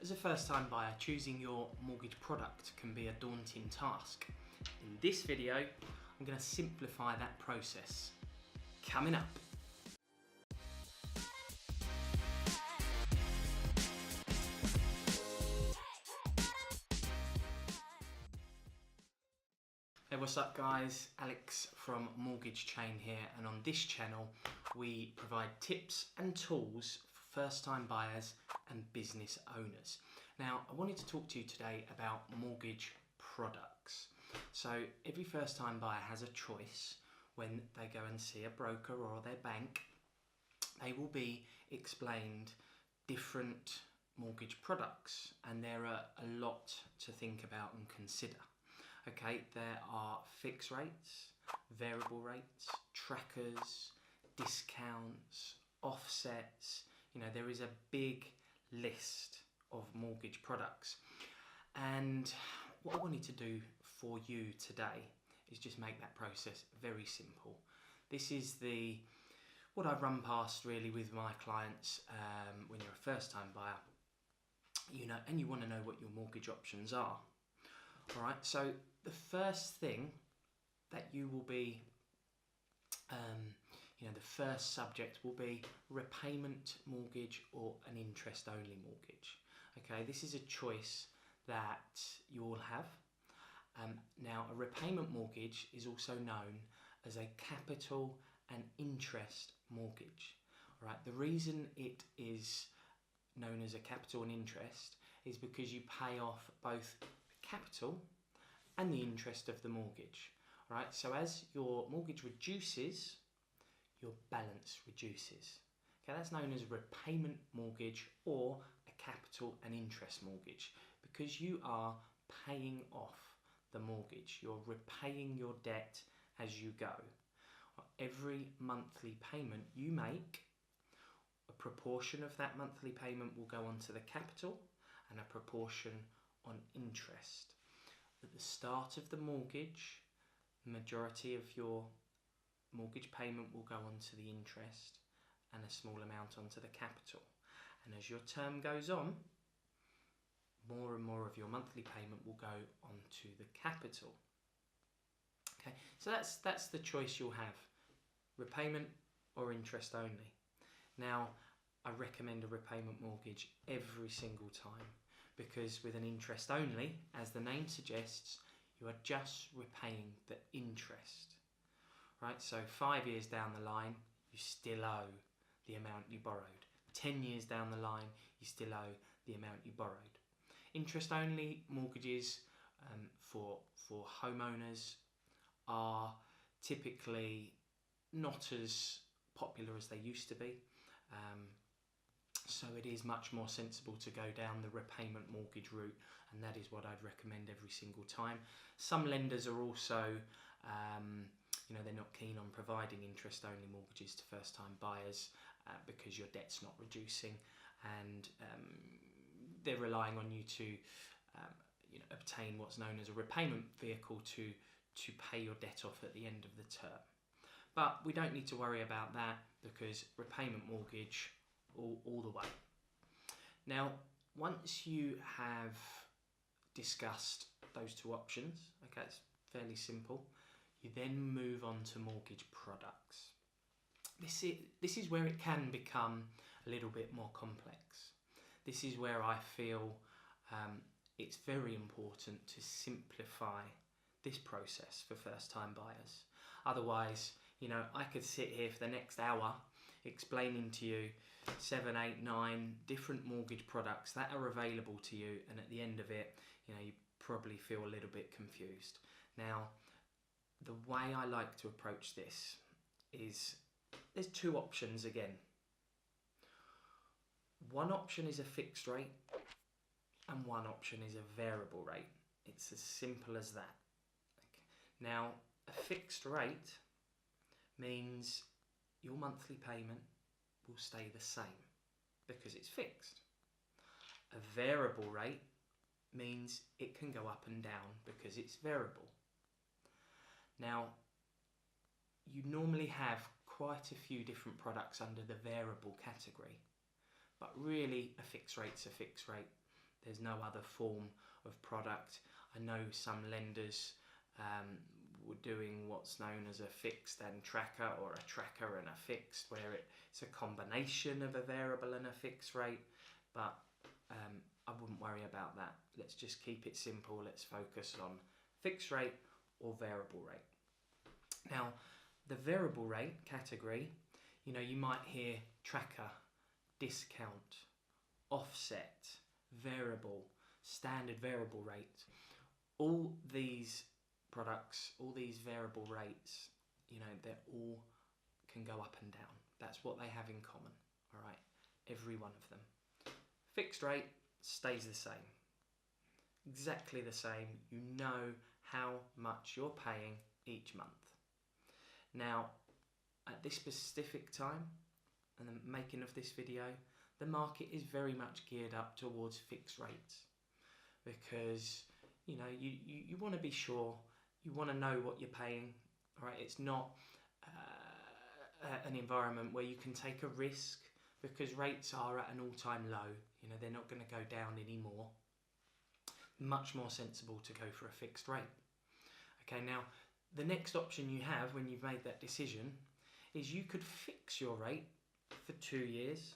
As a first-time buyer, choosing your mortgage product can be a daunting task. In this video, I'm going to simplify that process. Coming up. Hey, what's up guys? Alex from Mortgagechain here, and on this channel we provide tips and tools for first-time buyers and business owners. Now, I wanted to talk to you today about mortgage products. So every first-time buyer has a choice when they go and see a broker or their bank. They will be explained different mortgage products, and there are a lot to think about and consider. Okay, there are fixed rates, variable rates, trackers, discounts, offsets. You know, there is a big list of mortgage products. And what I wanted to do for you today is just make that process very simple. This is what I run past really with my clients when you're a first-time buyer, you know, and you want to know what your mortgage options are. All right, so the first thing that you will be, the first subject will be repayment mortgage or an interest-only mortgage. Okay, this is a choice that you all have. Now, a repayment mortgage is also known as a capital and interest mortgage. All right, the reason it is known as a capital and interest is because you pay off both capital and the interest of the mortgage. All right, so as your mortgage reduces, your balance reduces. Okay, that's known as a repayment mortgage or a capital and interest mortgage, because you are paying off the mortgage. You're repaying your debt as you go. Every monthly payment you make, a proportion of that monthly payment will go onto the capital and a proportion on interest. At the start of the mortgage, the majority of your mortgage payment will go onto the interest and a small amount onto the capital. And as your term goes on, more and more of your monthly payment will go onto the capital. Okay, so that's the choice you'll have, repayment or interest only. Now, I recommend a repayment mortgage every single time, because with an interest only, as the name suggests, you are just repaying the interest. Right, so 5 years down the line, you still owe the amount you borrowed. 10 years down the line, you still owe the amount you borrowed. Interest only mortgages for homeowners are typically not as popular as they used to be. So it is much more sensible to go down the repayment mortgage route, and that is what I'd recommend every single time. Some lenders are also, they're not keen on providing interest-only mortgages to first-time buyers because your debt's not reducing, and they're relying on you to, obtain what's known as a repayment vehicle to pay your debt off at the end of the term. But we don't need to worry about that, because repayment mortgage all the way. Now, once you have discussed those two options, okay, it's fairly simple, you then move on to mortgage products. This is where it can become a little bit more complex. This is where I feel it's very important to simplify this process for first-time buyers. Otherwise, I could sit here for the next hour explaining to you 7, 8, 9 different mortgage products that are available to you, and at the end of it, you probably feel a little bit confused. Now, the way I like to approach this is there's two options again. One option is a fixed rate and one option is a variable rate. It's as simple as that. Okay. Now, a fixed rate means your monthly payment will stay the same because it's fixed. A variable rate means it can go up and down because it's variable. Now, you normally have quite a few different products under the variable category, but really a fixed rate's a fixed rate. There's no other form of product. I know some lenders were doing what's known as a fixed and tracker, or a tracker and a fixed, where it's a combination of a variable and a fixed rate, but I wouldn't worry about that. Let's just keep it simple. Let's focus on fixed rate or variable rate. Now, the variable rate category, you might hear tracker, discount, offset, variable, standard variable rate. All these products, all these variable rates, they all can go up and down. That's what they have in common, all right? Every one of them. Fixed rate stays the same. Exactly the same. You know how much you're paying each month. Now, at this specific time, and the making of this video, the market is very much geared up towards fixed rates, because you want to be sure, you want to know what you're paying. All right, it's not an environment where you can take a risk, because rates are at an all-time low. They're not going to go down anymore. Much more sensible to go for a fixed rate. Okay, now the next option you have when you've made that decision is you could fix your rate for 2 years,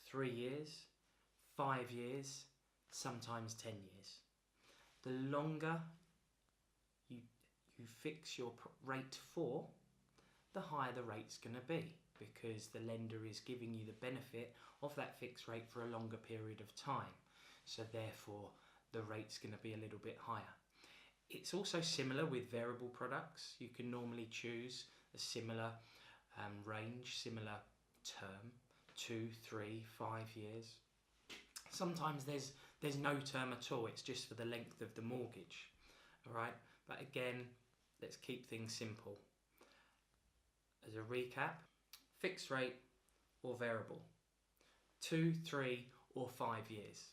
3 years, 5 years, sometimes 10 years. The longer you fix your rate for, the higher the rate's going to be, because the lender is giving you the benefit of that fixed rate for a longer period of time. So therefore, the rate's going to be a little bit higher. It's also similar with variable products. You can normally choose a similar range, similar term, 2, 3, 5 years. Sometimes there's no term at all. It's just for the length of the mortgage. All right. But again, let's keep things simple. As a recap, fixed rate or variable, 2, 3, or 5 years.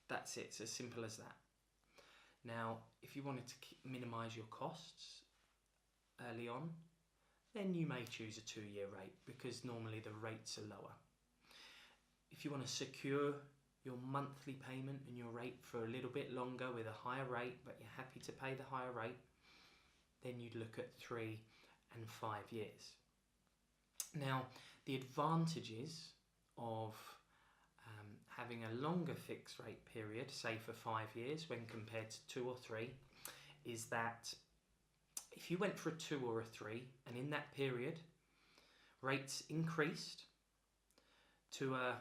That's it. It's as simple as that. Now, if you wanted to minimise your costs early on, then you may choose a 2-year rate, because normally the rates are lower. If you want to secure your monthly payment and your rate for a little bit longer with a higher rate, but you're happy to pay the higher rate, then you'd look at 3 and 5 years. Now, the advantages of having a longer fixed rate period, say for 5 years when compared to 2 or 3, is that if you went for a 2 or a 3, and in that period rates increased to a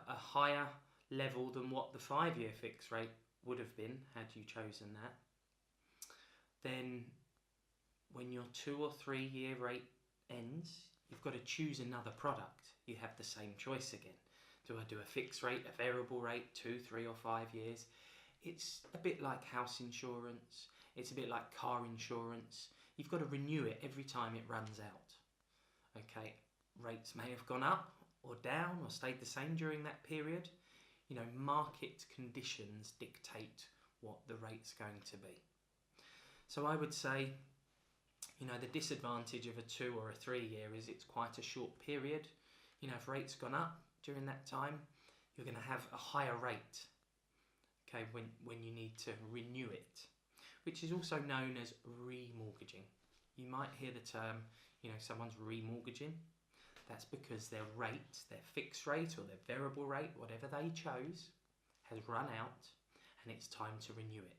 higher level than what the 5-year fixed rate would have been had you chosen that, then when your 2 or 3 year rate ends, you've got to choose another product. You have the same choice again. Do I do a fixed rate, a variable rate, 2, 3 or 5 years? It's a bit like house insurance. It's a bit like car insurance. You've got to renew it every time it runs out. Okay, rates may have gone up or down or stayed the same during that period. Market conditions dictate what the rate's going to be. So I would say, the disadvantage of a 2 or a 3 year is it's quite a short period. If rates gone up during that time, you're going to have a higher rate, okay, when you need to renew it, which is also known as remortgaging. You might hear the term, someone's remortgaging. That's because their rate, their fixed rate or their variable rate, whatever they chose, has run out and it's time to renew it.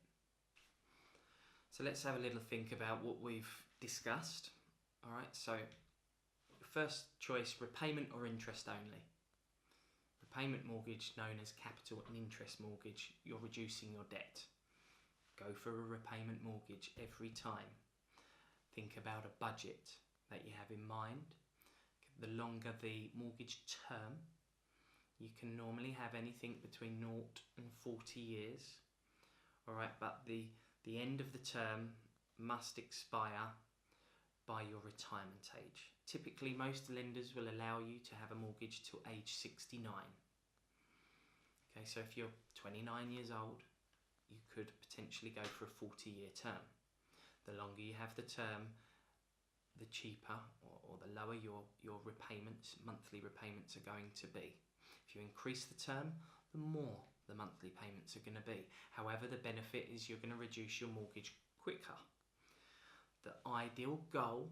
So let's have a little think about what we've discussed. All right, so first choice, repayment or interest only. Repayment mortgage, known as capital and interest mortgage, you're reducing your debt. Go for a repayment mortgage every time. Think about a budget that you have in mind. The longer the mortgage term, you can normally have anything between 0 and 40 years. All right, but the end of the term must expire by your retirement age. Typically, most lenders will allow you to have a mortgage till age 69. Okay, so if you're 29 years old, you could potentially go for a 40-year term. The longer you have the term, the cheaper or the lower your repayments, monthly repayments are going to be. If you increase the term, the more the monthly payments are going to be. However, the benefit is you're going to reduce your mortgage quicker. The ideal goal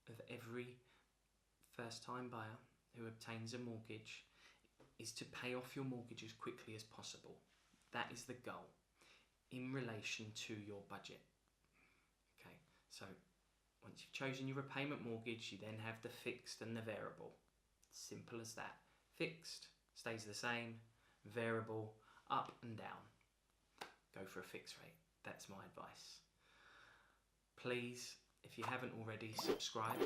of every first-time buyer who obtains a mortgage is to pay off your mortgage as quickly as possible. That is the goal in relation to your budget. Okay, so once you've chosen your repayment mortgage, you then have the fixed and the variable. Simple as that. Fixed stays the same, variable up and down. Go for a fixed rate. That's my advice. Please, if you haven't already, subscribe.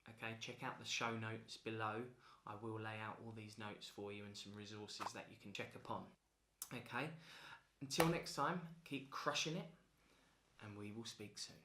Okay, check out the show notes below. I will lay out all these notes for you and some resources that you can check upon. Okay, until next time, keep crushing it, and we will speak soon.